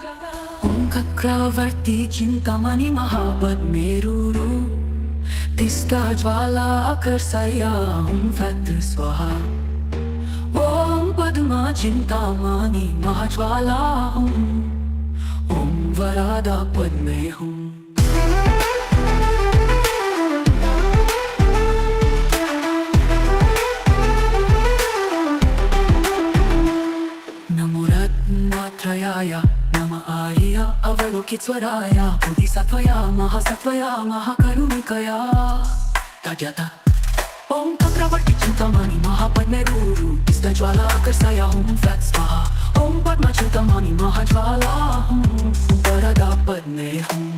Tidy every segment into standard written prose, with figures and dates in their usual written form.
Om Chakravarti Chintamani Mahabadmeruru Tista Jvala Akarsaya Om Vatra Swaha Om Padma Chintamani Mahajvala Om Varada Padme Hum Namo Ratnatrayaya Nama Arya Avalokiteswaraya Bodhisattvaya Mahasattvaya Mahakarunikaya Tadyata Om Chakravarti Chintamani Mahabadmeruru Tista Jvala Akarsaya Om Vatra Swaha Om Padma Chintamani Mahajvala Om Varada Padme Hum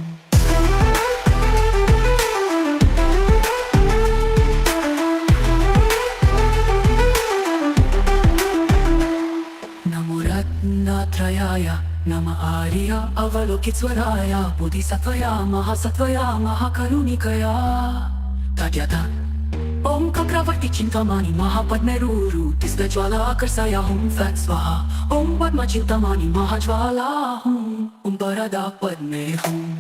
Ratnatrayaya Nama Arya Avalokiteswaraya Bodhisattvaya Mahasattvaya Mahakarunikaya Tadyata Om Chakravarti Chintamani Mahabadmeruru Tista Jvala Akarsaya Om Vatra Swaha Om Padma Chintamani Mahajvala Om Varada Padme Hum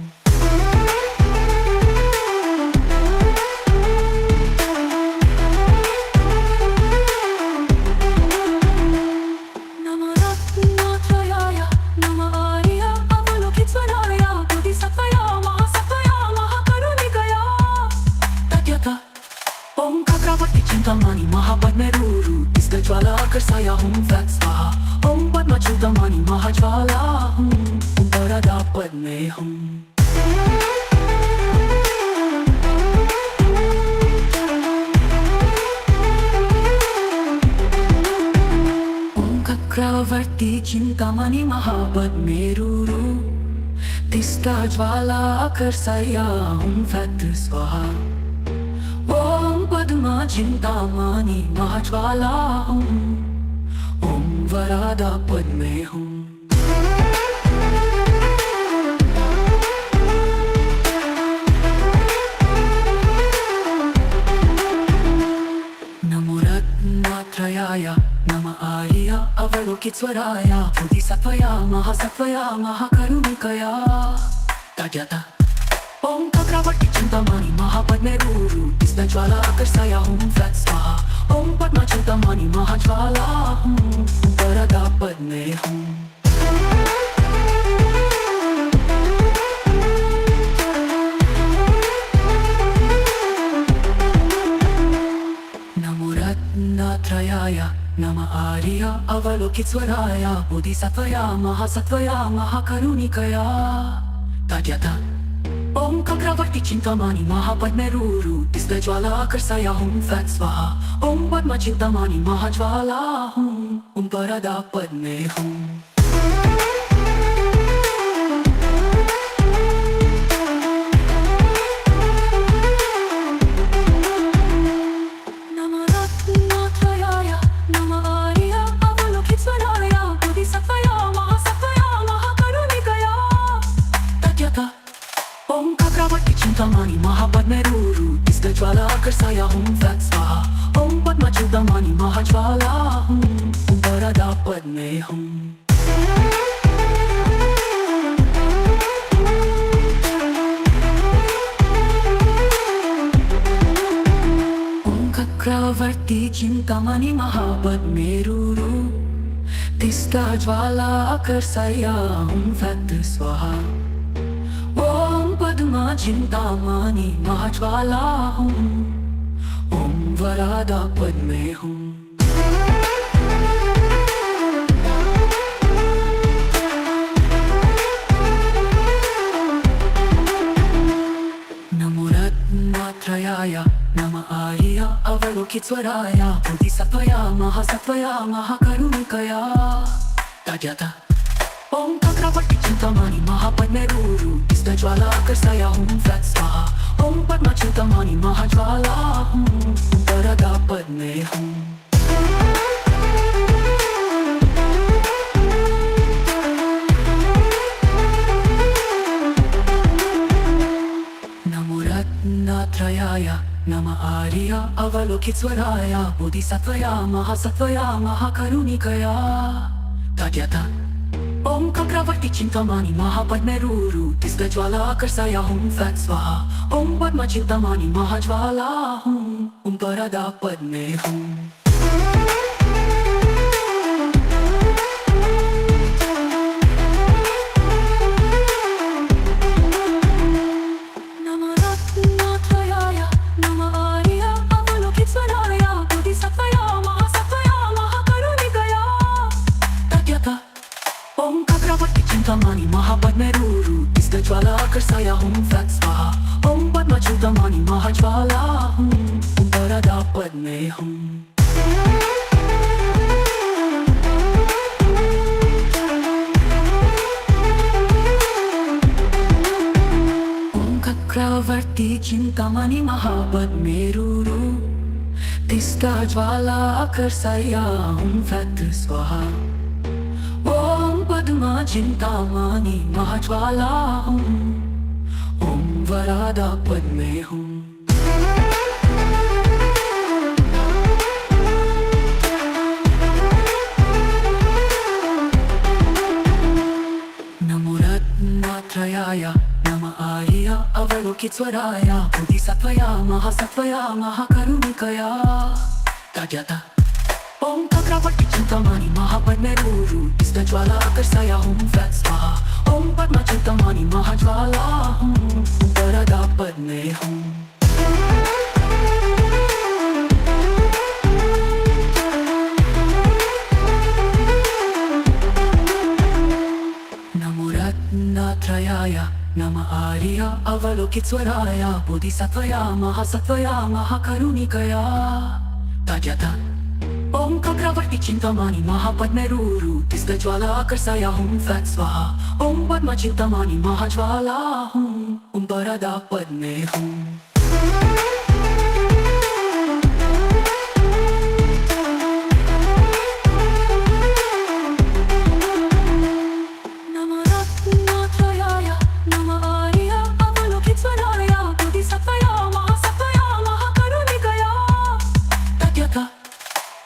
Om Chakravarti Chintamani Mahabadmeruru Tista Jvala Akarsaya Om Vatra Swaha Om Padma Chintamani Mahajvala Om Varada Padme Hum Om Chakravarti Chintamani Mahabadmeruru Tista Jvala Akarsaya Om Vatra Swaha Om Padma Chintamani Mahajvala Om Varada Padme Hum Namo Ratnatrayaya Nama Arya Avalokiteswaraya Bodhisattvaya Mahasattvaya Mahakarunikaya Tadyata Om Chakravarti Chintamani Mahabadmeruru Tista Jvala Akarsaya Om Vatra Swaha Om Padma Chintamani Mahajvala Om Varada Padme Hum Namo Ratnatrayaya Nama Arya Avalokiteswaraya Bodhisattvaya Mahasattvaya Mahakarunikaya Tadyata Om Chakravarti Chintamani Mahabadmeruru Tista Jvala Akarsaya Om Vatra Swaha Om Padma Chintamani Mahajvala Om Varada Padme Hum Namo Ratnatrayaya Nama Arya Avalokiteswaraya Bodhisattvaya Mahasattvaya Mahakarunikaya Tadyata Om Chakravarti Chintamani Mahabadmeruru Tista Jvala Akarsaya Om Vatra Swaha Om Padma Chintamani Mahajvala Om Varada Padme Hum Om Chakravarti Chintamani Mahabadmeruru Tista Jvala Akarsaya Om Vatra Swaha Om Padma Chintamani Mahajvala Om Varada Padme Hum Namo Ratnatrayaya Nama Arya Avalokiteswaraya Bodhisattvaya Mahasattvaya Mahakarunikaya Tadyata Om Chakravarti Chintamani Mahabadmeruru Tista Jvala Akarsaya Om Vatra Swaha Om Padma Chintamani Mahajvala Om Varada Padme Hum Namo Ratnatrayaya Nama Arya Avalokiteswaraya Bodhisattvaya Mahasattvaya Mahakarunikaya Tadyata Om चक्रवर्ती चिंतामणी महापद्मे रूरू तिसका ज्वाला आकर्षाया हूँ fat स्वाहा ओम पद्मा चिंतामणि महाज्वाला हूँ ओम वरदा पद्मे हूँ ओम चक्रवर्ती चिंतामणि महापद्मे रूरू तिसका ज्वाला आकर्षाया हूँ fat स्वाहा ओम पद्मा चिंतामणि महाज्वाला हूँ ओम वरदा पद्मे हूँ चक्रवर्ती चिंतामणि महापद्मे रूरू तिसका ज्वाला आकर्षाया हूँ fat स्वाहा ओम पद्मा चिंतामणि महाज्वाला हूँ ओम वरदा पद्मे हूँ नमो रत्नात्रयाय नमः आर्य अवलोकितस्वराय बोधिसत्वया महासत्वया महाकरुणिकया तद्यथा ओम चक्रवर्ती चिंतामणि महापद्मे रूरू तिसका ज्वाला आकर्षाया हूँ फैट स्वाहा ओम पद्मा चिंतामणि महाज्वाला हूँ ओम वरदा पद्मे हूँ नमो रत्नात्रयाय नमः आर्य अवलोकितस्वराय बोधिसत्वया महासत्वया महाकरुणिकया तद्यथा ओम चक्रवर्ती चिंतामणि महापद्मे रूरू तिसका ज्वाला आकर्षाया हूँ फैट स्वाहा ओम पद्मा चिंतामणि महाज्वाला हूँ ओम वरदा पद्मे हूँ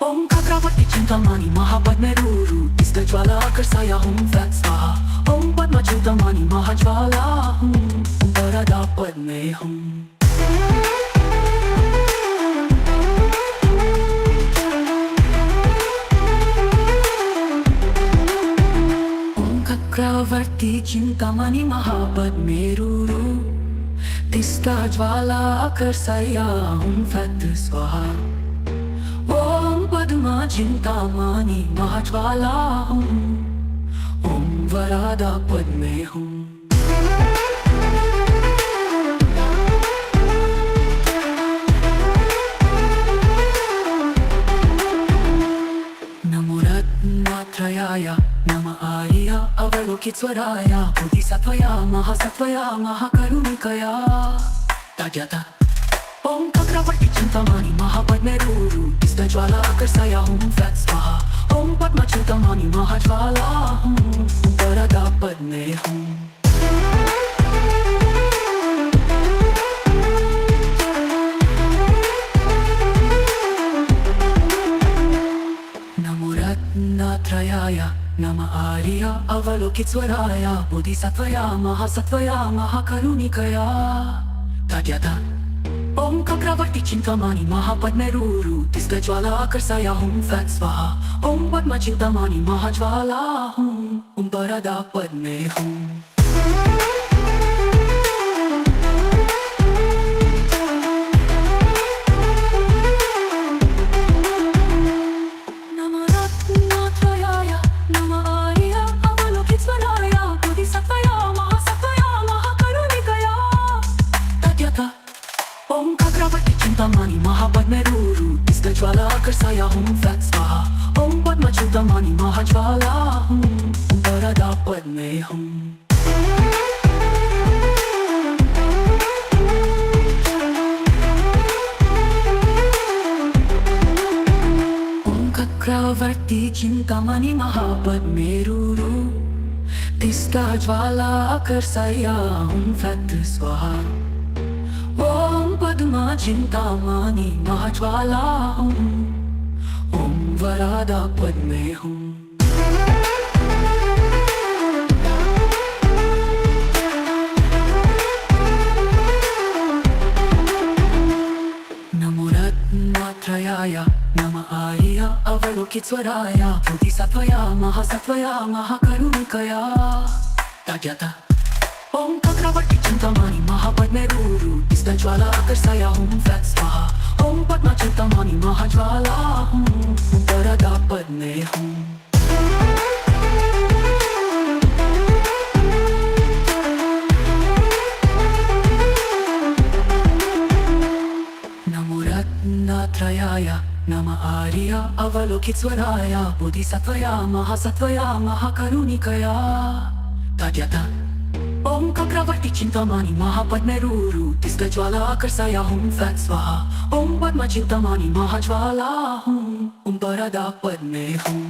ओम चक्रवर्ती चिंतामणि महापद्मे रूरू तिसका ज्वाला आकर्षाया हूँ फैट स्वाहा ओम पद्मा चिंतामणि महाज्वाला हूँ ओम वरदा पद्मे हूँ ओम चक्रवर्ती चिंतामणि महापद्मे रूरू तिसका ज्वाला आकर्षाया हूँ फैट स्वाहा ओम पद्मा चिंतामणि महाज्वाला हूँ ओम वरदा पद्मे हूँ नमो रत्नात्रयाय नमः आर्य अवलोकितस्वराय बोधिसत्वया महासत्वया महाकरुणिकया तद्यथा ओम चक्रवर्ती चिंतामणि महापद्मे रूरू तिसका ज्वाला आकर्षाया हूँ फैट स्वाहा ओम पद्मा चिंतामणि महाज्वाला हूँ ओम वरदा पद्मे हूँ नमो रत्नात्रयाय नमः आर्य अवलोकितस्वराय बोधिसत्वया महासत्वया महाकरुणिकया तद्यथा ओम चक्रवर्ती चिंतामणि महापद्मे रूरू तिसका ज्वाला आकर्षाया हूँ फैट स्वाहा ओम पद्मा चिंतामणि महाज्वाला हूँ ओम वरदा पद्मे हूँ ओम चक्रवर्ती चिंतामणि महापद्मे रूरू तिसका ज्वाला आकर्षाया हूँ फैट स्वाहा ओम पद्मा चिंतामणि महाज्वाला हूँ ओम वरदा पद्मे हूँ ओम चक्रवर्ती चिंतामणि महापद्मे रूरू तिसका ज्वाला आकर्षाया हूँ फैट स्वाहा ओम पद्मा चिंतामणि महाज्वाला हूँ ओम वरदा पद्मे हूँ अवलोकितस्वराय बोधिसत्वया महासत्वया महाकरुणिकया तद्यथा ओम चक्रवर्ती चिंतामणि महापद्मेरुरु ज्वाला आकर्षया हुं फट् स्वाहा ओम पद्मचिंतामणि महाज्वाला हुं वरदा पद्मे हुं नमो रत्नत्रयाय नमः आर्य अवलोकितस्वराय बोधिसत्वया महासत्वया महाकरुणिकया तद्यथा ओम चक्रवर्ती चिंतामणि महापद्मेरुरु ज्वाला आकर्षया हुं फट् स्वाहा ओम पद्मचिंतामणि महाज्वाला हुं वरदा पद्मे हुं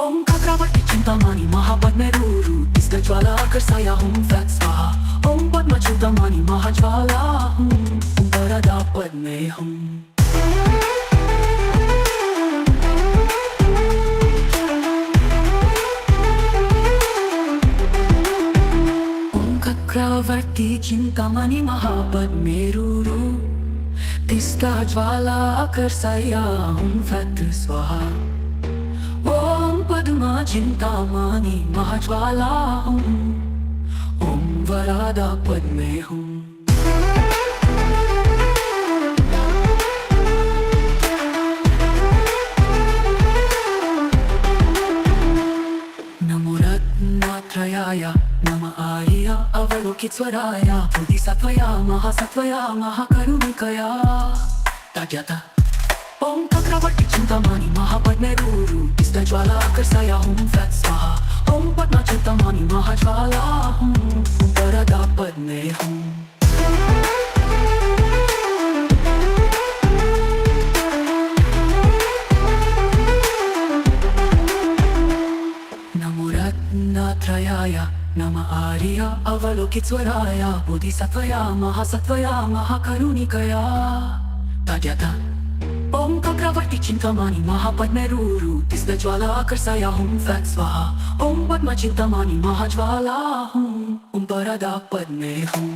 ओम चक्रवर्ती चिंतामणि महापद्मेरुरु ज्वाला आकर्षया हुं फट् स्वाहा ओम पद्मचिंतामणि महाज्वाला हुं वरदा पद्मे हुं ओम चक्रवर्ती चिंतामणि महापद्मेरुरु ज्वाला आकर्षया हुं फट् स्वाहा ओम पद्मचिंतामणि महाज्वाला हुं ओम वरदा पद्मे हुं नमो रत्नत्रयाय नमः आर्य अवलोकितस्वराय बोधिसत्वया महासत्वया महाकरुणिकया तद्यथा ओम चक्रवर्ती चिंतामणि महापद्मेरुरु ज्वाला आकर्षया हुं फट् स्वाहा ओम पद्मचिंतामणि महाज्वाला हुं वरदा पद्मे हुं नमो रत्नत्रयाय नमः आर्य अवलोकितस्वराय बोधिसत्वया महासत्वया महाकरुणिकया तद्यथा ओम चक्रवर्ती चिंतामणि महापद्मेरुरु ज्वाला आकर्षया हुं फट् स्वाहा ओम पद्मचिंतामणि महाज्वाला हुं वरदा पद्मे हुं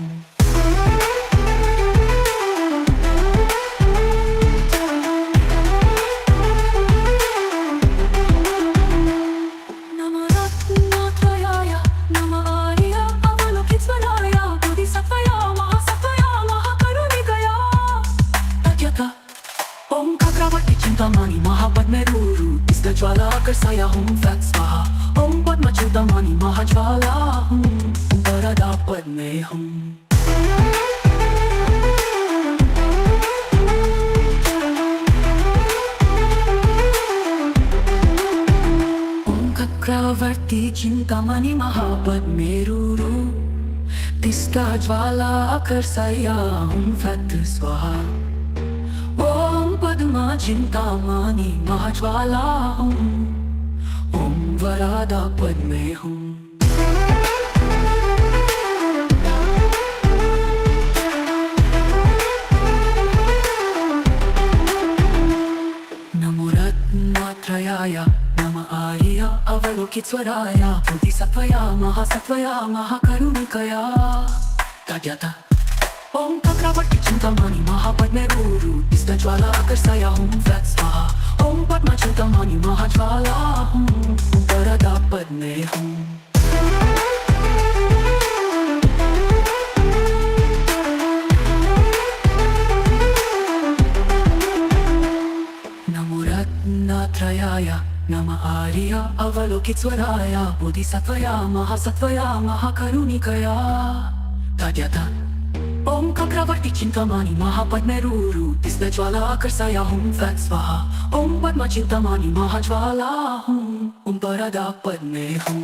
नमो रत्नत्रयाय नमः आर्य अवलोकितस्वराय बोधिसत्वया महासत्वया महाकरुणिकया तद्यथा ओम चक्रवर्ती चिंतामणि महापद्मेरुरु ज्वाला आकर्षया हुं फट् स्वाहा ओम पद्मचिंतामणि महाज्वाला हुं वरदा पद्मे हुं ओम चक्रवर्ती चिंतामणि महापद्मेरुरु ज्वाला आकर्षया हुं फट् स्वाहा ओम पद्मचिंतामणि महाज्वाला हुं ओम वरदा पद्मे हुं नमो रत्नत्रयाय नमः आर्य अवलोकितस्वराय बोधिसत्वया महासत्वया महाकरुणिकया तद्यथा ओम चक्रवर्ती चिंतामणि महापद्मेरुरु ज्वाला आकर्षया हुं फट् स्वाहा ओम पद्मचिंतामणि महाज्वाला हुं वरदा पद्मे हुं नमो रत्नत्रयाय नमः आर्य अवलोकितस्वराय बोधिसत्वया महासत्वया महाकरुणिकया तद्यथा ओम चक्रवर्ती चिंतामणि महापद्मेरुरु ज्वाला आकर्षया हुं फट् स्वाहा ओम पद्मचिंतामणि महाज्वाला हुं वरदा पद्मे हुं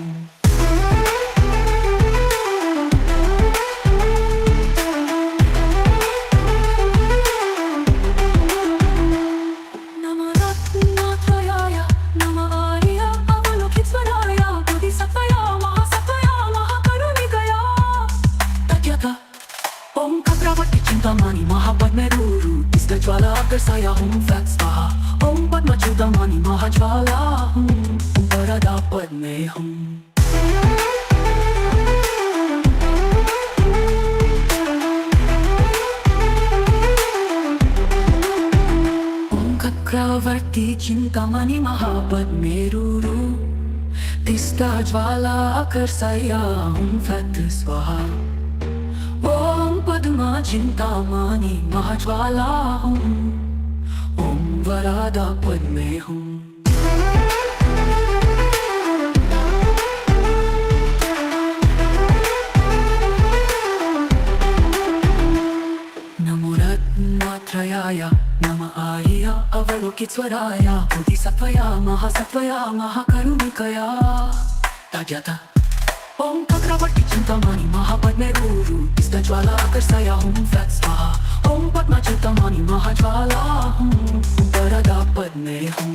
नमो रत्नत्रयाय नमः आर्य अवलोकितस्वराय बोधिसत्वया महासत्वया महाकरुणिकया तद्यथा ओम चक्रवर्ती चिंतामणि महापद्मेरुरु आकर्षाया हूँ फैक्ट स्वाहा ओम पद्मच्युतमानि महाज्वाला हूँ वरदा पद्मे हूँ चक्रवर्ती चिंतामणि महापद्मेरुरु तिष्ठा ज्वाला आकर्षया हूँ फैक्ट स्वाहा ओम पद्मा चिंतामणि महाज्वाला हूँ ओम वरदा पद्मे हूँ त्रयाय नमः आर्य अवलोकितस्वराय बोधिसत्वया महासत्वया महाकरुणिकया तजता ओम चक्रवर्ती चिंतामणि महापद्मेरुरु तिष्ठज्वाला आकर्षया हूँ फैक्ट स्वाहा ओम पद्मच्युतमानि महाज्वाला हूँ वरदा पद्मे हूँ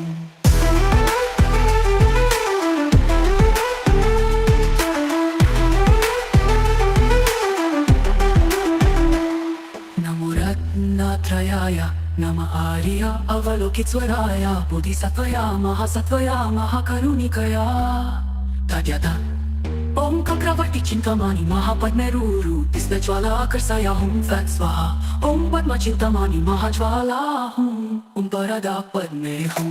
त्रयाय नमः आर्य अवलोकितस्वराय बोधिसत्वया महासत्वया महाकरुणिकया तजता ओम चक्रवर्ती चिंतामणि महापद्मेरुरु तिष्ठज्वाला आकर्षया हूँ फैक्ट स्वाहा ओम पद्मच्युतमानि महाज्वाला हूँ वरदा पद्मे हूँ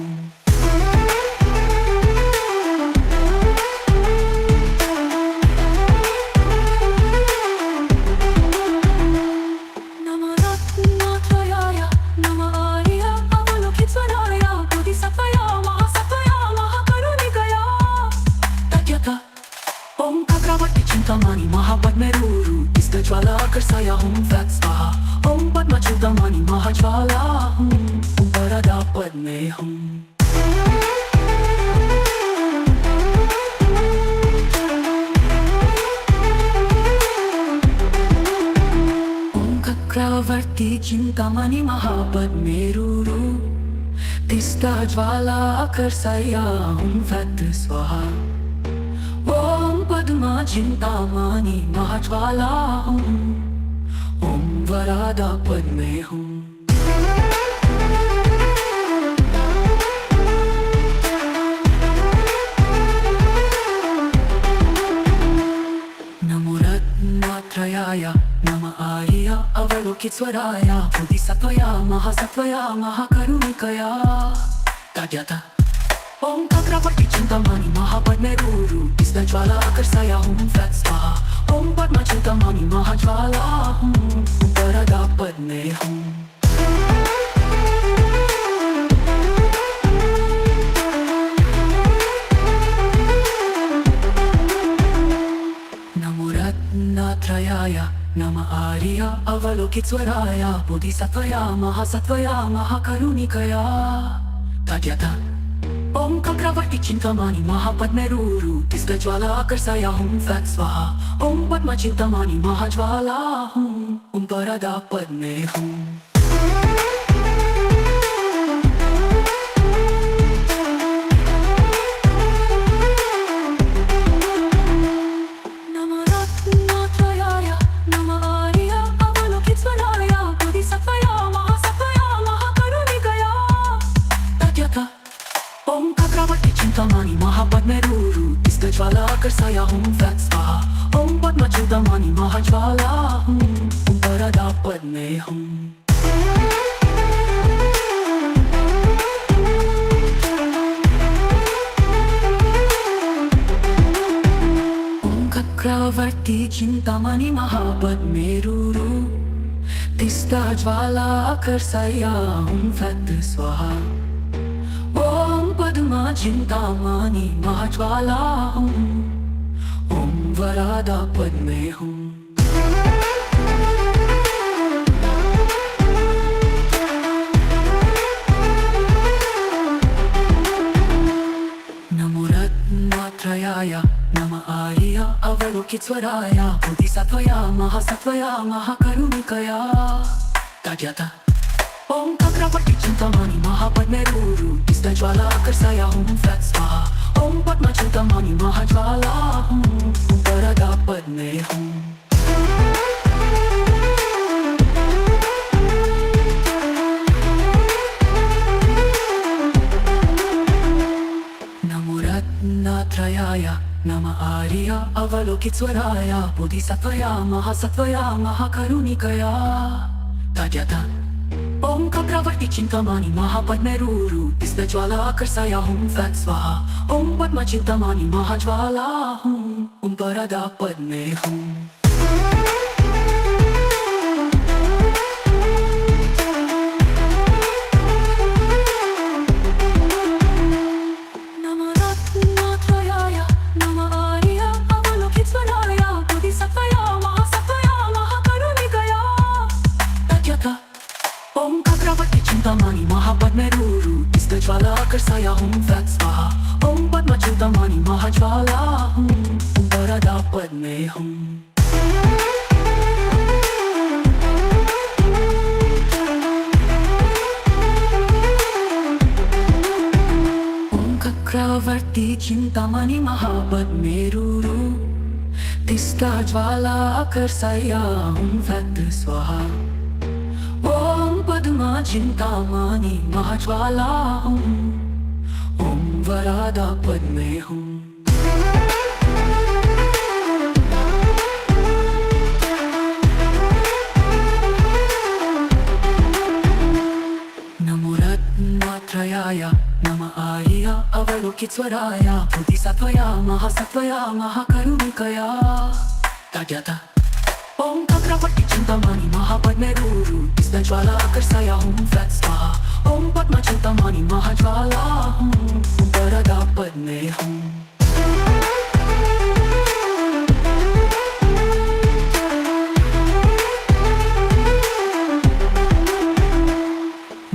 ओम चक्रवर्ती चिंतामणि महापद्मेरुरु तिष्ठज्वाला आकर्षया हूँ फैक्ट स्वाहा ओम पद्मच्युतमानि महाज्वाला हूँ वरदा पद्मे हूँ ओम चक्रवर्ती चिंतामणि महापद्मेरुरु तिष्ठज्वाला आकर्षया हूँ फैक्ट स्वाहा ओम पद्मा चिंतामणि महाज्वाला हूँ ओम वरदा पद्मे हूँ नमो रत्नत्रयाय नमः आर्य अवलोकितस्वराय बोधिसत्वया महासत्वया महाकरुणिकया तजता ओम चक्रवर्ती चिंतामणि महापद्मेरुरु तिष्ठज्वाला आकर्षया हूँ फैक्ट स्वाहा ओम पद्मच्युतमानि महाज्वाला हूँ वरदा पद्मे हूँ नमो रत्नत्रयाय नमः आर्य अवलोकितस्वराय बोधिसत्वया महासत्वया महाकरुणिकया तजता ओम चक्रवर्ती चिंतामणि महापद्मेरुरु तिष्ठज्वाला आकर्षया हूँ फैक्ट स्वाहा ओम पद्मच्युतमानि महाज्वाला हूँ वरदा पद्मे हूँ नमो रत्नत्रयाय नमः आर्य अवलोकितस्वराय बोधिसत्वया महासत्वया महाकरुणिकया तजता ओम चक्रवर्ती चिंतामणि महापद्मेरुरु तिष्ठज्वाला आकर्षया हूँ फैक्ट स्वाहा ओम पद्मच्युतमानि महाज्वाला हूँ वरदा पद्मे हूँ ओम चक्रवर्ती चिंतामणि महापद्मेरुरु तिष्ठज्वाला आकर्षया हूँ फैक्ट स्वाहा ओम पद्मा चिंतामणि महाज्वाला हूँ ओम वरदा पद्मे हूँ नमो रत्नत्रयाय नमः आर्य अवलोकितस्वराय बोधिसत्वया महासत्वया महाकरुणिकया तजता ओम चक्रवर्ती चिंतामणि महापद्मेरुरु तिष्ठज्वाला आकर्षया हूँ फैक्ट स्वाहा ओम पद्मच्युतमानि महाज्वाला हूँ वरदा पद्मे हूँ नात्रयाय नम आर्य अवलोकितस्वराय बोधिसत्वया महासत्वया महाकरुणिकया तजता ओम चक्रवर्ती चिंतामणि महापद्मेरुरु ज्वाला आकर्षय हुं फट् स्वाहा ओम पद्म चिंतामणि महाज्वाला हुं ओम वरदा पद्मे हुं ओम चक्रवर्ती चिंतामणि महापद्मेरुरु ज्वाला आकर्षय हुं फट् स्वाहा ओम पद्म चिंतामणि महाज्वाला हुं ओम वरदा पद्मे हुं ओम चक्रवर्ती चिंतामणि महापद्मेरुरु ज्वाला आकर्षय हुं फट् स्वाहा ओम पद्म चिंतामणि महाज्वाला हुं ओम वरदा पद्मे हुं नमो रत्नात्रयाय नम आर्य अवलोकितस्वराय बोधिसत्वया महासत्वया महाकरुणिकया तजता ओम चक्रवर्ती चिंतामणि महापद्मेरुरु ज्वाला आकर्षय हुं फट् स्वाहा ओम पद्म चिंतामणि महाज्वाला हुं ओम वरदा पद्मे हुं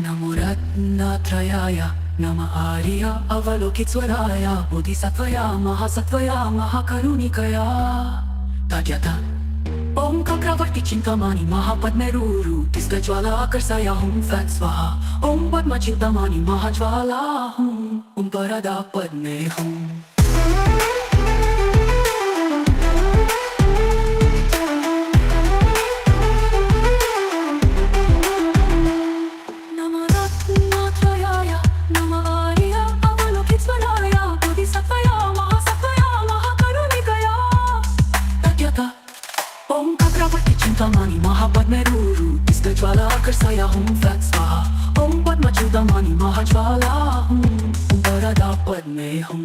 नमो रत्नात्रयाय नम आर्य अवलोकितस्वराय बोधिसत्वया महासत्वया महाकरुणिकया तजता ओम चक्रवर्ती चिंतामणि महापद्मेरुरु ज्वाला आकर्षय हुं फट् स्वाहा ओम पद्म चिंतामणि महाज्वाला हुं ओम वरदा पद्मे हुं ओम चक्रवर्ती चिंतामणि महापद्मेरुरु ज्वाला आकर्षय हुं फट् स्वाहा ओम पद्म चिंतामणि महाज्वाला हुं ओम वरदा पद्मे हुं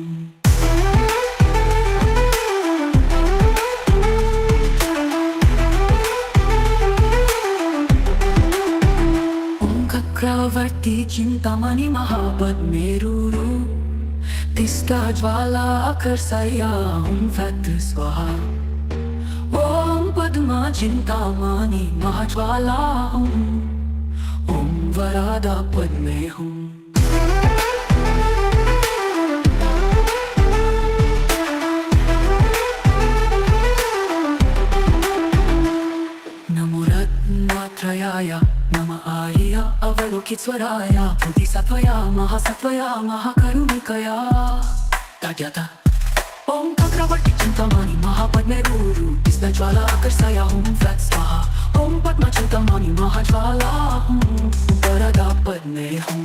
ओम चक्रवर्ती चिंतामणि महापद्मेरुरु ज्वाला आकर्षय हुं फट् स्वाहा ओम पद्म चिंतामणि महाज्वाला हुं ओम वरदा पद्मे हुं नमो रत्नात्रयाय नम आर्य अवलोकितस्वराय बोधिसत्वया महासत्वया महाकरुणिकया तजता ओम चक्रवर्ती चिंतामणि महापद्मेरुरु ज्वाला आकर्षय हुं फट् स्वाहा ओम पद्म चिंतामणि महाज्वाला हुं ओम वरदा पद्मे हुं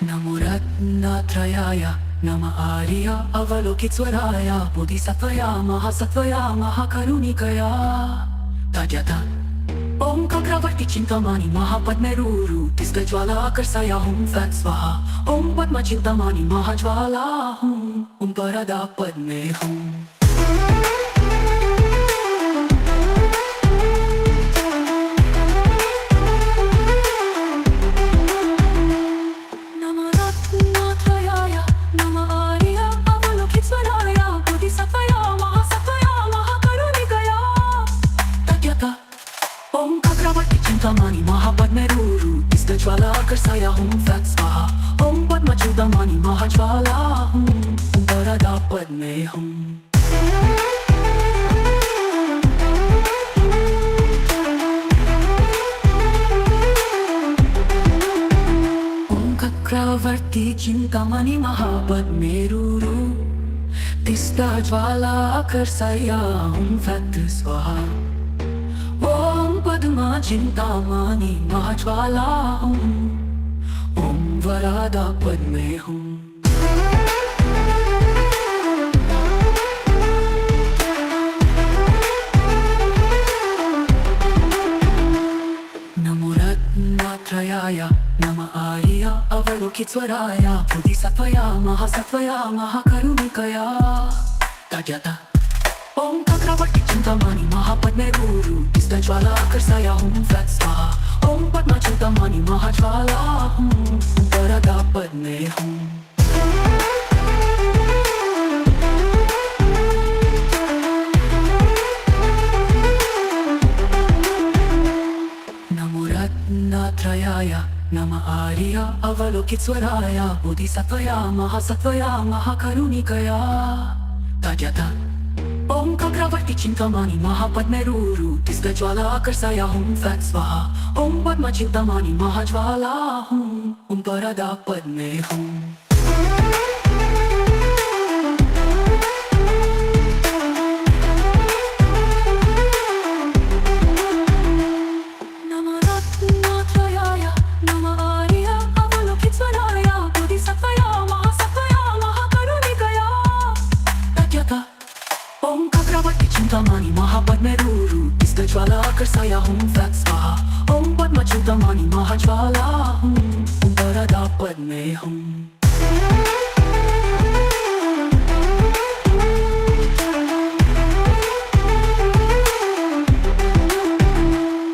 नमो रत्नात्रयाय नम आर्य अवलोकितस्वराय बोधिसत्वया महासत्वया महाकरुणिकया तजता ओम चक्रवर्ती चिंतामणि महापद्मेरुरु ज्वाला आकर्षय हुं फट् स्वाहा ओम पद्म चिंतामणि महाज्वाला हुं ओम वरदा पद्मे हुं नमो रत्नात्रयाय नम आर्य अवलोकितस्वराय बोधिसत्वया महासत्वया महाकरुणिकया तजता ओम चक्रवर्ती चिंतामणि महापद्मेरुरु ज्वाला आकर्षय हुं फट् स्वाहा ओम पद्म चिंतामणि महाज्वाला हुं ओम वरदा पद्मे हुं ओम चक्रवर्ती चिंतामणि महापद्मेरुरु ज्वाला आकर्षय हुं फट् स्वाहा ओम पद्म चिंतामणि महाज्वाला हूँ, ओम वरदा पद्मे हूँ। नमो रत्नात्रयाय नमः आर्य अवलोकितस्वराय बोधिसत्वया महासत्वया महाकरुणिकया तजता ओम चक्रवर्ती चिंतामणि महापद्मे गुरु ज्वाला आकर्षया हूँ फैट स्वाहा। ओम पद्मा चिंतामणि महाज्वाला हूँ, वरदा पद्मे हूँ। नमो रत्नात्रयाय नमः आर्य अवलोकितस्वराय बोधिसत्वया महासत्वया महाकरुणिकया तजता ओम चक्रवर्ती चिंतामणि महापद्मे गुरु ज्वाला आकर्षया हूँ फैट स्वाहा। ओम पद्मा चिंतामणि महाज्वाला हूँ, ओम वरदा पद्मे हूँ। ओम चक्रवर्ती चिंतामणि महापद्मे गुरु ज्वाला आकर्षया हूँ फैट स्वाहा। ओम पद्मा चिंतामणि महाज्वाला हूँ, ओम वरदा पद्मे हूँ।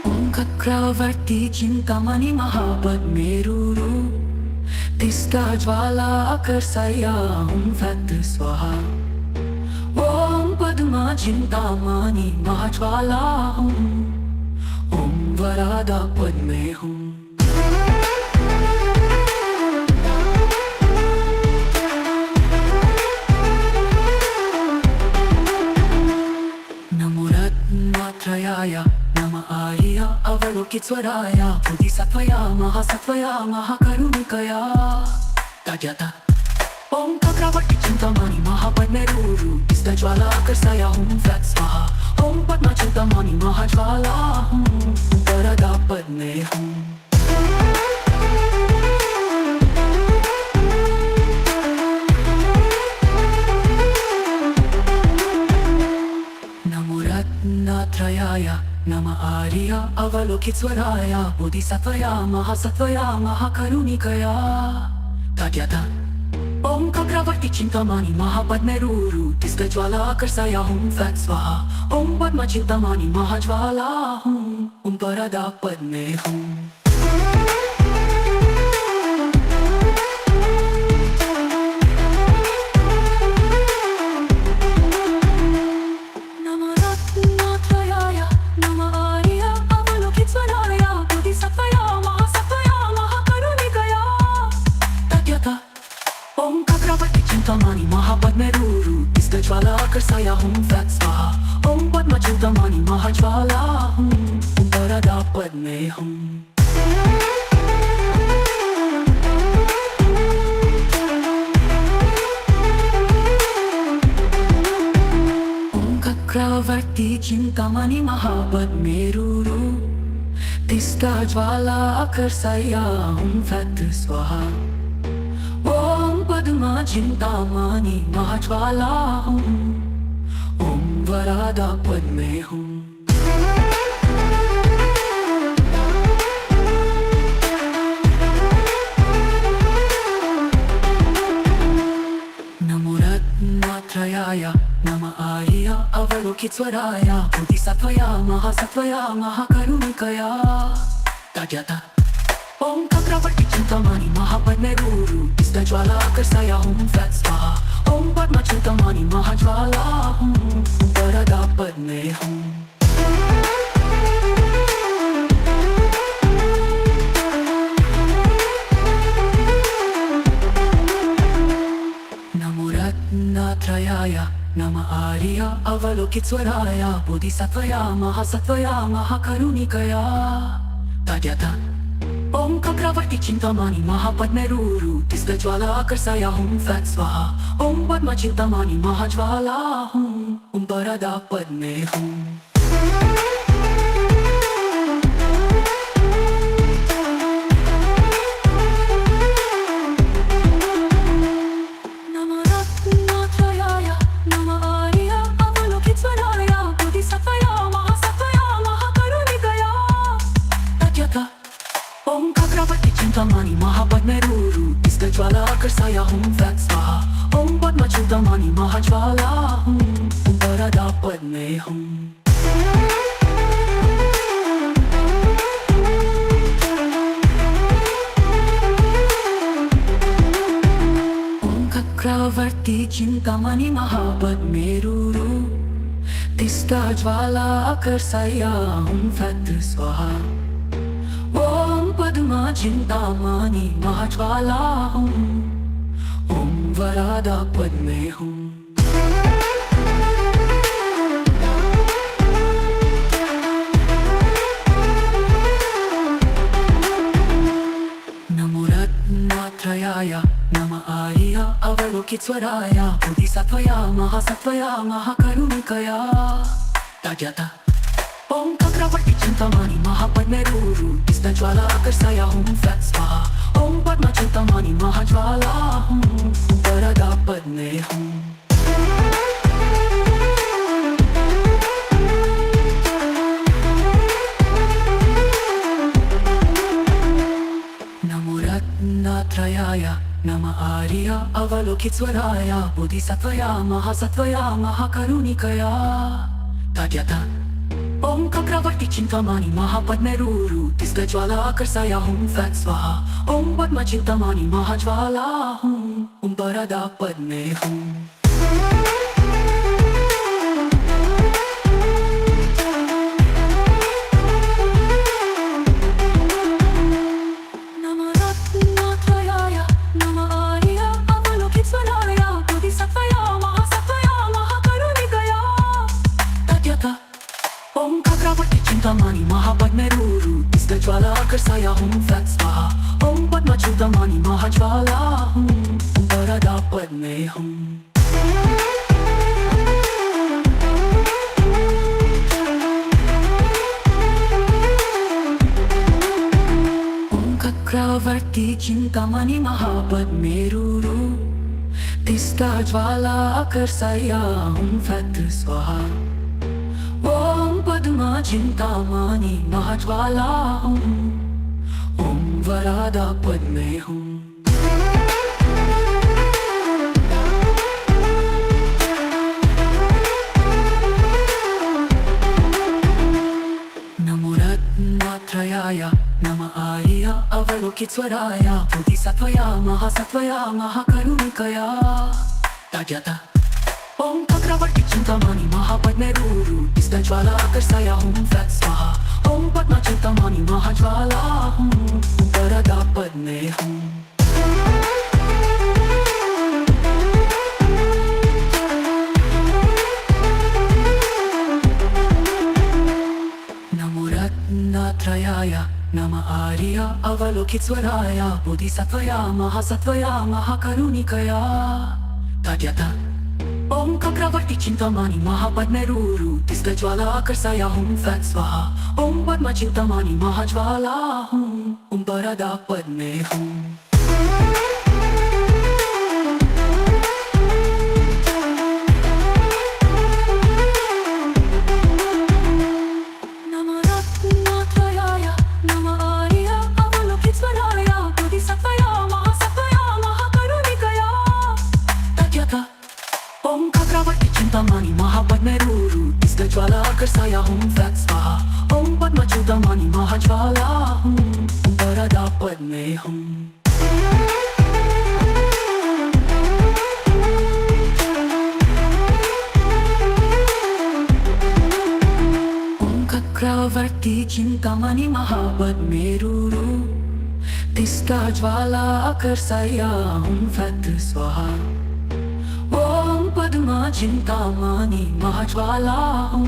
ओम चक्रवर्ती चिंतामणि महापद्मे गुरु ज्वाला आकर्षया हूँ फैट स्वाहा। ओम पद्मा चिंतामणि महाज्वाला हूँ, ओम वरदा पद्मे हूँ। नमो रत्नात्रयाय नमः आर्य अवलोकितस्वराय बोधिसत्वया महासत्वया महाकरुणिकया तजता ओम चक्रवर्ती चिंतामणि महापद्मे गुरु ज्वाला आकर्षया हूँ फैट स्वाहा। ओम पद्मा चिंतामणि महाज्वाला हूँ, वरदा पद्मे हूँ। नमो रत्नात्रयाय नमः आर्य अवलोकितस्वराय बोधिसत्वया महासत्वया महाकरुणिकया तजता ओम चक्रवर्ती चिंतामणि महापद्मे गुरु ज्वाला आकर्षया हूँ फैट स्वाहा। ओम पद्मा चिंतामणि महाज्वाला हूँ, ओम वरदा पद्मे हूँ। नमो रत्नात्रयाय नमः आर्य अवलोकितस्वराय बोधिसत्वया महासत्वया महाकरुणिकया तजता ओम चक्रवर्ती चिंतामणि महापद्मे गुरु ज्वाला आकर्षया हूँ फैट स्वाहा। ओम पद्मा चिंतामणि महाज्वाला हूँ, ओम वरदा पद्मे हूँ। ओम चक्रवर्ती चिंतामणि महापद्मे गुरु ज्वाला आकर्षया हूँ फैट स्वाहा। ओम पद्मा चिंतामणि महाज्वाला हूँ, ओम वरदा पद्मे हूँ। नमो रत्नात्रयाय नमः आर्य अवलोकितस्वराय बोधिसत्वया महासत्वया महाकरुणिकया तजता ओम चक्रवर्ती चिंतामणि महापद्मे गुरु ज्वाला आकर्षया हूँ फैट स्वाहा। ओम पद्मा चिंतामणि महाज्वाला हूँ, वरदा पद्मे हूँ। नमो रत्नात्रयाय नमः आर्य अवलोकितस्वराय बोधिसत्वया महासत्वया महाकरुणिकया तजता ओम चक्रवर्ती चिंतामणि महापद्मे गुरु ज्वाला आकर्षया हूँ फैट स्वाहा। ओम पद्मा चिंतामणि महाज्वाला हूँ, ओम वरदा पद्मे हूँ। चिंतामणि महापद्मेरुरु ज्वाला आकर साया हूँ फैट स्वाहा ओम पद्मा चिंतामणि महाज्वाला हूँ वरदा पद्मे हूँ चक्रवर्ती चिंतामणि महापद्मेरुरु ज्वाला आकर साया हूँ फैट स्वाहा ओम पद्मा चिंतामणि महाज्वाला हूँ ओम वरदा पद्मे हूँ नमो रत्नात्रयाय नमः आर्य अवलोकितस्वराय बोधिसत्वया महासत्वया महाकरुणिकया तजता ओम चक्रवर्ती चिंतामणि महापद्मेरुरु ज्वाला आकर साया हूँ फैट स्वाहा ओम पद्मा चिंतामणि महाज्वाला हूँ वरदा पद्मे हूँ नमो रत्नात्रयाय नमः आर्य अवलोकितस्वराय बोधिसत्वया महासत्वया महाकरुणिकया तजता ओम चक्रवर्ती चिंतामणि महापद्मेरुरु ज्वाला आकर साया हूँ फैट स्वाहा ओम पद्मा चिंतामणि महाज्वाला हूँ वरदा पद्मे हूँ नमो रत्नात्रयाय नमः आर्य अवलोकितस्वराय बोधिसत्वया महासत्वया महाकरुणिकया तजता ओम चक्रवर्ती चिंतामणि महापद्मेरुरु ज्वाला आकर साया हूँ फैट स्वाहा ओम पद्मा चिंतामणि महाज्वाला हूँ वरदा पद्मे हूँ ओम चक्रवर्ती चिंतामणि महापद्मेरुरु ज्वाला आकर साया हूँ फैट स्वाहा ओम पद्मा चिंतामणि महाज्वाला हूँ ओम वरदा पद्मे हूँ नमो रत्नात्रयाय नमः आर्य अवलोकितस्वराय बोधिसत्वया महासत्वया महाकरुणिकया तजता ओम चक्रवर्ती चिंतामणि महापद्मेरुरु ज्वाला आकर साया हूँ फैट स्वाहा ओम पद्मा चिंतामणि महाज्वाला हूँ वरदा पद्मे हूँ नमो रत्नात्रयाय नमः आर्य अवलोकितस्वराय बोधिसत्वया महासत्वया महाकरुणिकया तजता ओम चक्रवर्ती चिंतामणि महापद्मेरुरु ज्वाला आकर साया हूँ फैट स्वाहा ओम पद्मा चिंतामणि महाज्वाला हूँ वरदा पद्मे हूँ नमो रत्नात्रयाय नमः आर्य अवलोकितस्वराय बोधिसत्वया महासत्वया महाकरुणिकया तजता ओम चक्रवर्ती चिंतामणि महापद्मेरुरु ज्वाला आकर साया हूँ फैट स्वाहा ओम पद्मा चिंतामणि महाज्वाला हूँ वरदा पद्मे हूँ ओम चक्रवर्ती चिंतामणि महापद्मेरुरु ज्वाला आकर साया हूँ फैट स्वाहा ओम पद्मा चिंतामणि महाज्वाला हूँ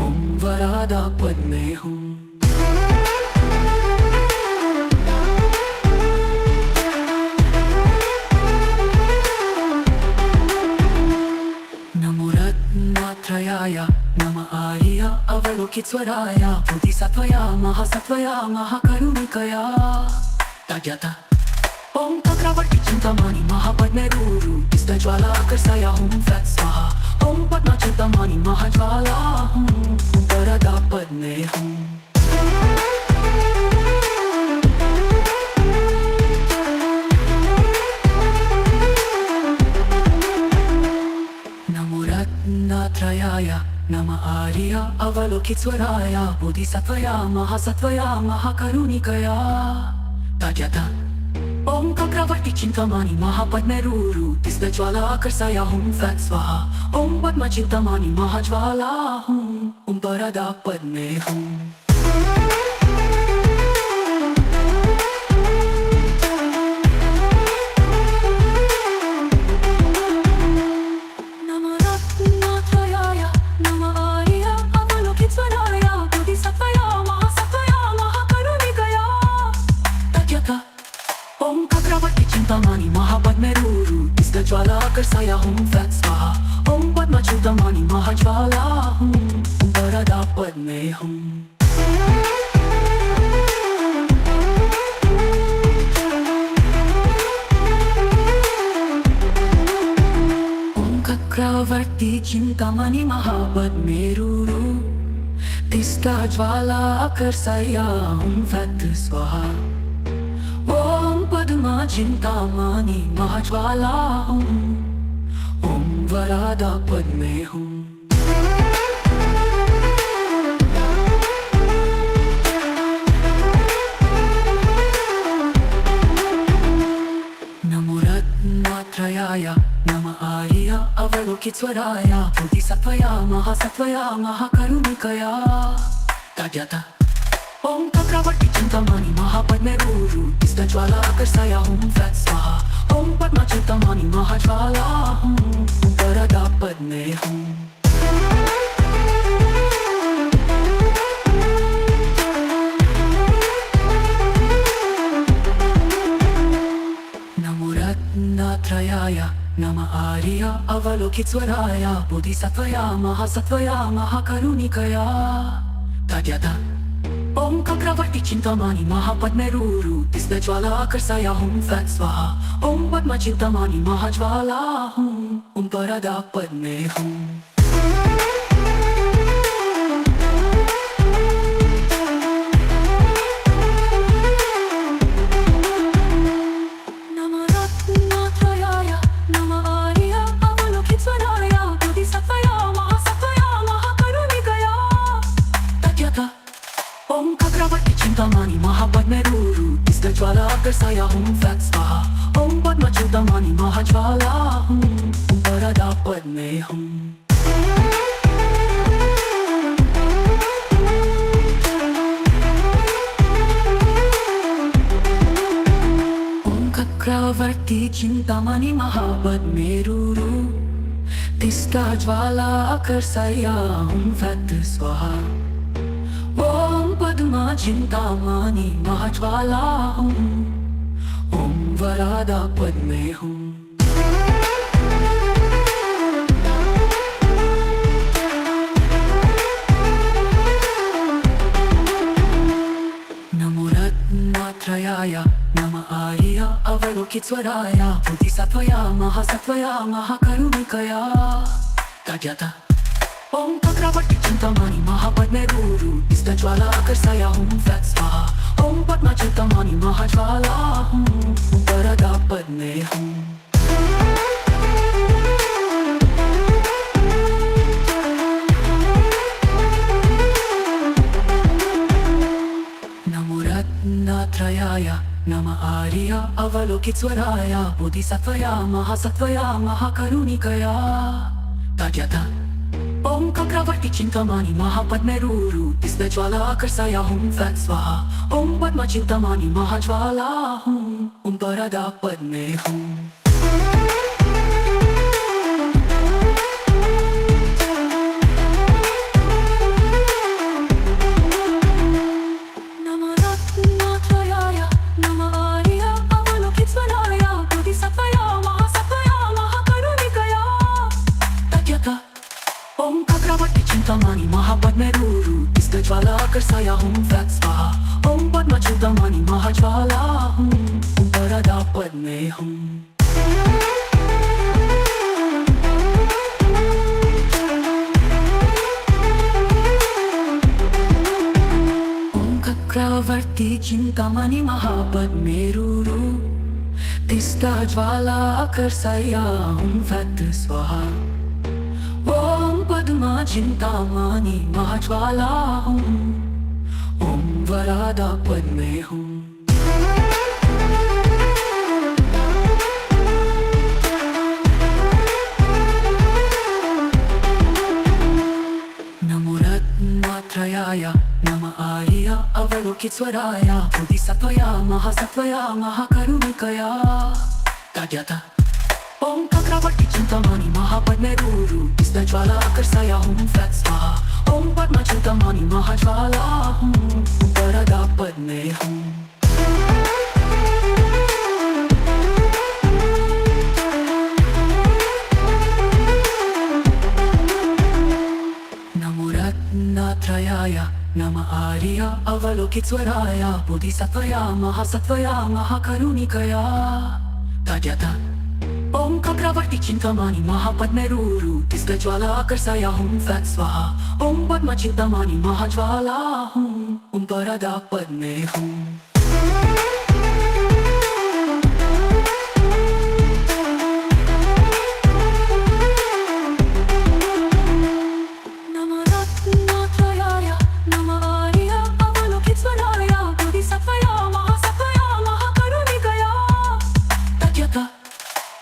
ओम वरदा पद्मे हूँ नमो रत्नात्रयाय नमः आर्य अवलोकितस्वराय बोधिसत्वया महासत्वया महाकरुणिकया तजता ओम चक्रवर्ती चिंतामणि महापद्मेरुरु ज्वाला आकर साया हूँ फैट स्वाहा ओम पद्मा चिंतामणि महाज्वाला हूँ वरदा पद्मे हूँ आर्या अवलोकित स्वराया बोधिसत्वया महासत्वया महाकरुणिकया ताज्याता ओम चक्रवर्ती चिंतामणि महापद्मेरुरु ज्वाला आकर्षया हुं फैट स्वाहा ओम पद्म चिंतामणि महाज्वाला हुं ओम वरदा पद्मे हुं ओम चक्रवर्ती चिंतामणि महापद्मेरुरु ज्वाला आकर्षया हुं फैट स्वाहा ओम पद्म चिंतामणि महाज्वाला हुं ओम वरदा पद्मे हुं ओम चक्रवर्ती चिंतामणि महापद्मेरुरु ज्वाला आकर्षया हुं फैट स्वाहा ओम पद्मा चिंतामणि महाज्वाला हुं ओम वरदा पद्मे हुं नमो रत्नत्रयाय नमः आर्या अवलोकित स्वराय बोधिसत्वया महासत्वया महाकरुणिकया ताज्याता ओम चक्रवर्ती चिंतामणि महापद्मेरुरु ज्वाला आकर्षया हुं फैट स्वाहा ओम पद्म चिंतामणि महाज्वाला हुं ओम वरदा पद्मे हुं नमो रत्नत्रयाय नमः आर्या अवलोकित स्वराय बोधिसत्वया महासत्वया महाकरुणिकया ताज्याता ओम चक्रवर्ती चिंतामणि महापद्मेरुरु ज्वाला आकर्षया हुं फैट स्वाहा ओम पद्म चिंतामणि महाज्वाला हुं ओम वरदा पद्मे हुं ओम चक्रवर्ती चिंतामणि महापद्मेरुरु ज्वाला आकर्षया हुं फैट स्वाहा ओम पद्म चिंतामणि महाज्वाला हुं ओम वरदा पद्मे हुं ओम चक्रवर्ती चिंतामणि महापद्मेरुरु ज्वाला आकर्षया हुं फैट स्वाहा ओम पद्मा चिंतामणि महाज्वाला हुं ओम वरदा पद्मे हुं नमो रत्नत्रयाय नमः आर्या अवलोकित स्वराय बोधिसत्वया महासत्वया महाकरुणिकया ताज्याता ओम चक्रवर्ती चिंतामणि महापद्मेरुरु ज्वाला आकर्षया हुं फैट स्वाहा ओम पद्म चिंतामणि महाज्वाला हुं ओम वरदा पद्मे हुं नमो रत्नत्रयाय नमः आर्या अवलोकित स्वराय बोधिसत्वया महासत्वया महाकरुणिकया ताज्याता ओम चक्रवर्ती चिंतामणि महापद्मेरुरु ज्वाला आकर्षया हुं फैट स्वाहा ओम पद्म चिंतामणि महाज्वाला हुं ओम वरदा पद्मे हुं ओम चक्रवर्ती चिंतामणि महापद्मेरुरु ज्वाला आकर्षया हुं फैट स्वाहा ओम पद्म चिंतामणि महाज्वाला हुं ओम वरदा पद्मे हुं ओम चक्रवर्ती चिंतामणि महापद्मेरुरु ज्वाला आकर्षया हुं फैट स्वाहा ओम पद्म पद्मा चिंतामणि महाज्वाला हूँ, ओम वरादा पद में हूँ। नमो रत्नात्रयाय नमः आर्य अवलोकितस्वराय बोधिसत्वया महासत्वया महाकरुणिकया तद्यथा ओम चक्रवर्ती चिंतामणि महापद्मेरुरु ज्वाला आकर्षया हूँ फैट स्वाहा। ओम पद्मा चिंतामणि महाज्वाला हूँ, वरदा पद में हूँ। नमो रत्नात्रयाय नमः आर्य अवलोकितस्वराय बोधिसत्वया महासत्वया महाकरुणिकया तद्यथा ओम चक्रवर्ती चिंतामणि महापद्मेरुरु ज्वाला आकर्षया हूँ फैट स्वाहा। ओम पद्मा चिंतामणि महाज्वाला हूँ, ओम वरदा पद में हूँ।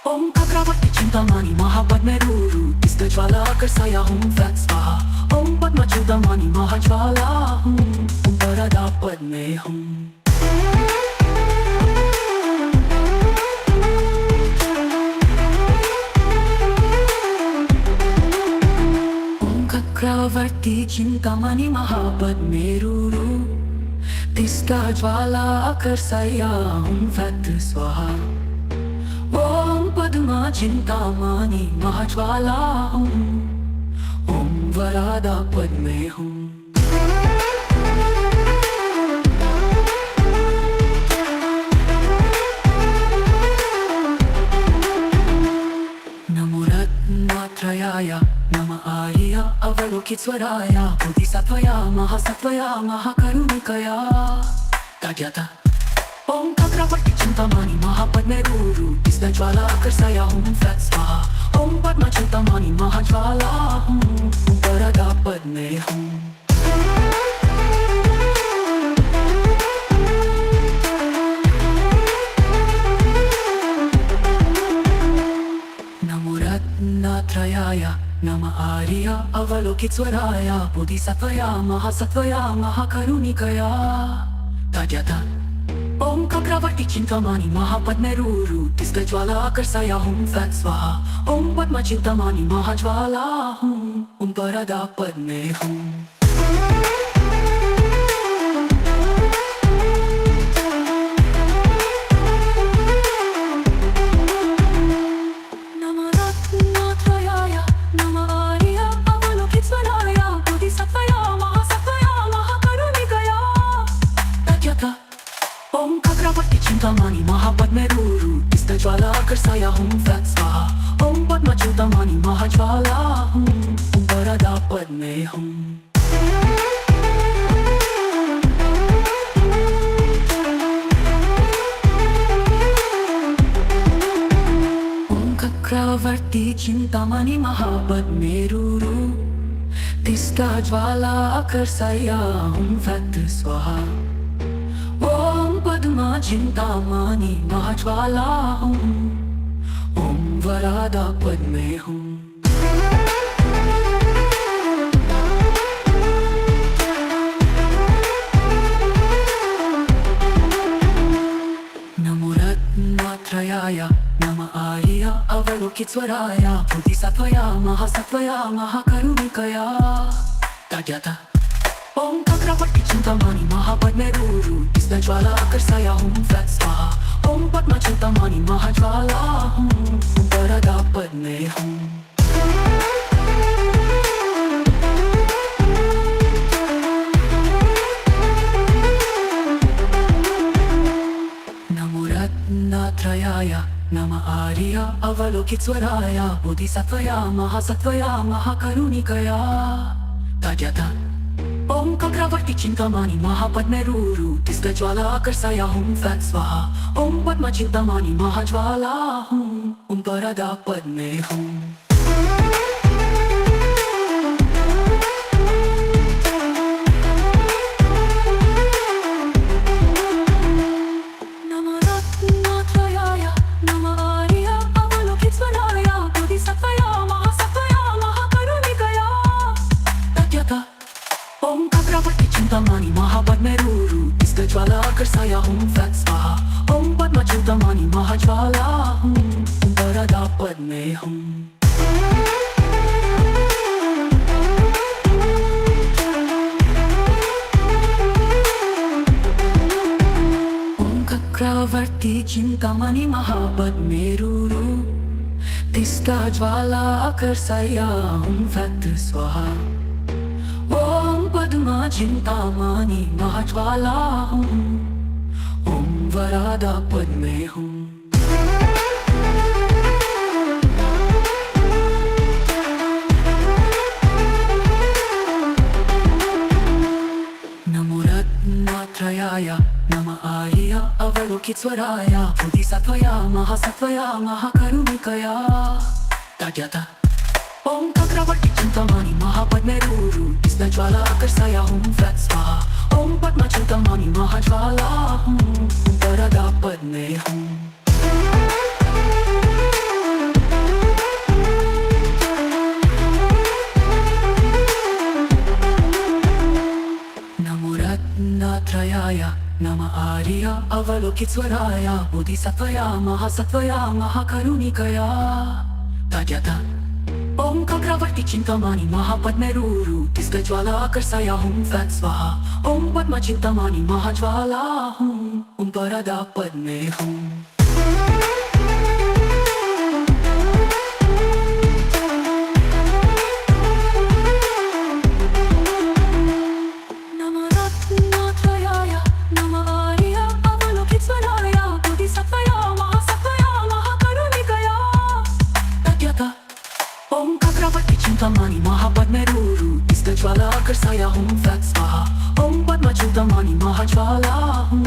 ओम चक्रवर्ती चिंतामणि महापद्मेरुरु ज्वाला आकर्षया हूँ फैट स्वाहा। ओम पद्मा चिंतामणि महाज्वाला हूँ, ओम वरदा पद में हूँ। ओम चक्रवर्ती चिंतामणि महापद्मेरुरु ज्वाला आकर्षया हूँ फैट स्वाहा। ओम पद्मा चिंतामणि महाज्वाला हूँ, ओम वरदा पद में हूँ। नमो रत्नात्रयाय नमः आर्य अवलोकितस्वराय बोधिसत्वया महासत्वया महाकरुणिकया तद्यथा ओम चक्रवर्ती चिंतामणि महापद्मेरुरु ज्वाला आकर्षया हूँ फैट स्वाहा। ओम पद्मा चिंतामणि महाज्वाला हूँ, ओम वरदा पद में हूँ। नमो रत्नात्रयाय नमः आर्य अवलोकितस्वराय बोधिसत्वया महासत्वया महाकरुणिकया तद्यथा ओम चक्रवर्ती चिंतामणि महापद्मेरुरु ज्वाला आकर्षया हूँ फैट स्वाहा। ओम पद्मा चिंतामणि महाज्वाला हूँ, ओम वरदा पद में हूँ। नमो रत्नात्रयाय नमः आर्य अवलोकितस्वराय बोधिसत्वया महासत्वया महाकरुणिकया तद्यथा ओम चक्रवर्ती चिंतामणि महापद्मेरुरु ज्वाला आकर्षया हूँ फैट स्वाहा। ओम पद्मा चिंतामणि महाज्वाला हूँ, ओम वरदा पद में हूँ। ओम चक्रवर्ती चिंतामणि महापद्मेरुरु ज्वाला आकर्षया हूँ फैट स्वाहा। ओम पद्मा चिंतामणि महाज्वाला हूँ, ओम वरदा पद में हूँ। नमो रत्नात्रयाय नमः आर्य अवलोकितस्वराय बोधिसत्वया महासत्वया महाकरुणिकया तद्यथा ओम चक्रवर्ती चिंतामणि महापद्मेरुरु ज्वाला आकर्षया हूँ फैट स्वाहा। ओम पद्मा चिंतामणि महाज्वाला हूँ, ओम वरदा पद में हूँ। नमो रत्नात्रयाय नमः आर्य अवलोकितस्वराय बोधिसत्वया महासत्वया महाकरुणिकया तद्यथा ओम चक्रवर्ती चिंतामणि महापद्मेरुरु ज्वाला आकर्षया हूँ फैट स्वाहा। ओम पद्मा चिंतामणि महाज्वाला हूँ, ओम वरदा पद में हूँ। हुं फट् स्वाहा ॐ पद्मच्युतमणि महाज्वाला हुं वरदा पद्मे हुं चक्रवर्ती चिंतामणि महापद्मेरुरु तिष्ठा ज्वाला आकर्षया हुं फट् स्वाहा ॐ पद्मा चिंतामणि महाज्वाला हुं ॐ वरदा पद्मे हुं नमो रत्नात्रयाय नमः आर्य अवलोकितस्वराय बोधिसत्वया महासत्वया महाकरुणिकया तद्यथा ॐ चक्रवर्ती चिंतामणि महापद्मेरुरु तिष्ठा ज्वाला आकर्षया हुं फट् स्वाहा ॐ पद्मच्युतमणि महाज्वाला हुं वरदा पद्मे हुं नमो रत्नात्रयाय नमः आर्य अवलोकितस्वराय बोधिसत्वया महासत्वया महाकरुणिकया तद्यथा ॐ चक्रवर्ती चिंतामणि महापद्मेरुरु तिष्ठा ज्वाला आकर्षया हुं फट् स्वाहा ॐ पद्मच्युतमणि महाज्वाला हुं वरदा पद्मे हुं ॐ चक्रवर्ती चिंतामणि महापद्मेरुरु तिष्ठा ज्वाला आकर्षया हुं फट् स्वाहा ॐ पद्मच्युतमणि महाज्वाला हुं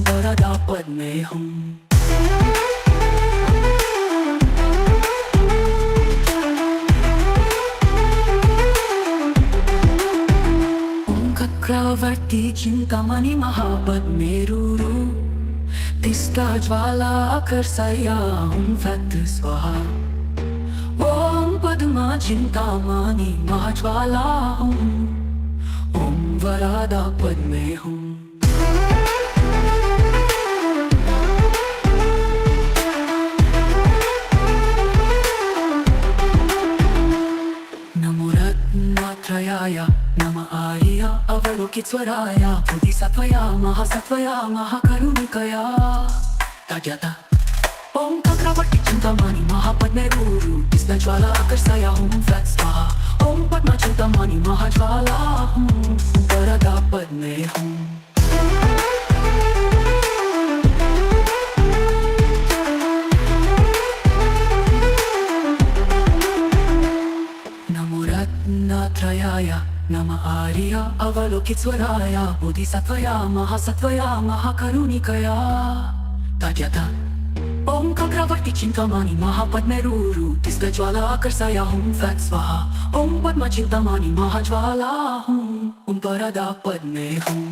वरदा पद्मे हुं ॐ चक्रवर्ती चिंतामणि महापद्मेरुरु तिष्ठा ज्वाला आकर्षया हुं फट् स्वाहा ॐ पद्मा चिंतामणि महाज्वाला हुं ॐ वरदा पद्मे हुं नमो रत्नात्रयाय नमः आर्य अवलोकितस्वराय बोधिसत्वया महासत्वया महाकरुणिकया तद्यथा ॐ चक्रवर्ती चिंतामणि महापद्मेरुरु तिष्ठा ज्वाला आकर्षया हुं फट् स्वाहा ॐ पद्मच्युतमणि महाज्वाला हुं वरदा पद्मे हुं नमो रत्नात्रयाय नमः आर्य अवलोकितस्वराय बोधिसत्वया महासत्वया महाकरुणिकया तद्यथा ॐ चक्रवर्ती चिंतामणि महापद्मेरुरु तिष्ठा ज्वाला आकर्षया हुं फट् स्वाहा ॐ पद्मच्युतमणि महाज्वाला हुं वरदा पद्मे हुं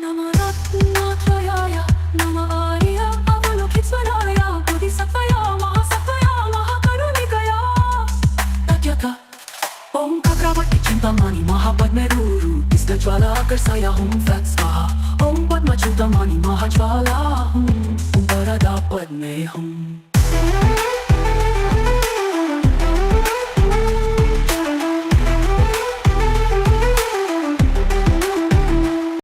नमो रत्नात्रयाय नमः आर्य अवलोकितस्वराय बोधिसत्वया महासत्वया महाकरुणिकया तद्यथा ॐ चक्रवर्ती चिंतामणि महापद्मेरुरु तिष्ठा ज्वाला आकर्षया हुं फट् स्वाहा ॐ पद्मच्युतमणि महाज्वाला हुं वरदा पद्मे हुं